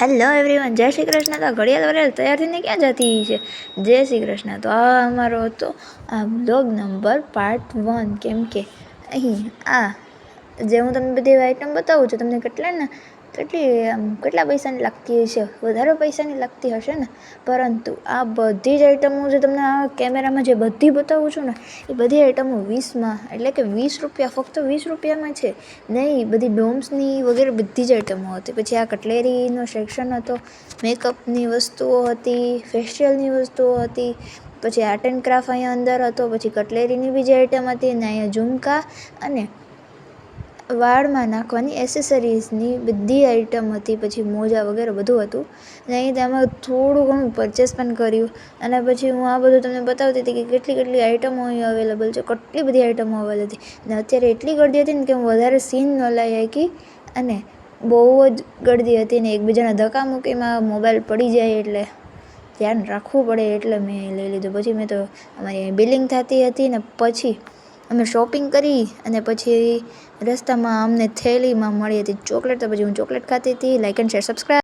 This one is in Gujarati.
હેલો એવરીવન, જય શ્રી કૃષ્ણ. તો ઘડિયાળ વડિયાળ તૈયાર થઈને ક્યાં જતી છે? જય શ્રી કૃષ્ણ. તો આ અમારો હતો આ બ્લોગ નંબર પાર્ટ 1. કેમ કે અહીં જે હું તમને બધી આઈટમ બતાવું છું, તમને કેટલા પૈસાની લાગતી હશે? વધારે પૈસાની લાગતી હશે ને. પરંતુ આ બધી જ આઈટમો જે તમને આ કેમેરામાં જે બધી બતાવું છું ને, એ બધી આઈટમો 20માં, એટલે કે 20 રૂપિયા, ફક્ત 20 રૂપિયામાં છે. નહીં, બધી ડોમ્સની વગેરે બધી જ આઈટમો હતી. પછી આ કટલેરીનો સેક્શન હતો, મેકઅપની વસ્તુઓ હતી, ફેશિયલની વસ્તુઓ હતી, પછી આર્ટ એન્ડ ક્રાફ્ટ અહીંયા અંદર હતો, પછી કટલેરીની બીજી આઈટમ હતી, અને અહીંયા ઝુમકા અને વાળમાં નાખવાની એસેસરીઝની બધી આઈટમ હતી, પછી મોજા વગેરે બધું હતું. અને અહીં તેમાં થોડું ઘણું પરચેસ પણ કર્યું. અને પછી હું આ બધું તમને બતાવતી હતી કે કેટલી આઈટમો અહીં અવેલેબલ છે, કેટલી બધી આઈટમો અવેલેબલ હતી. અને અત્યારે એટલી ગર્દી હતી ને કે હું વધારે સીન ન લઈ શકી, અને બહુ જ ગર્દી હતી ને એકબીજાના ધક્કામુક્કીમાં મોબાઈલ પડી જાય એટલે ધ્યાન રાખવું પડે, એટલે મેં લઈ લીધું. પછી મેં તો અમારી બિલિંગ થતી હતી ને પછી અમે શોપિંગ કરી, અને પછી રસ્તામાં અમને થેલીમાં મળી હતી ચોકલેટ, તો પછી હું ચોકલેટ ખાતી હતી. Like and share subscribe.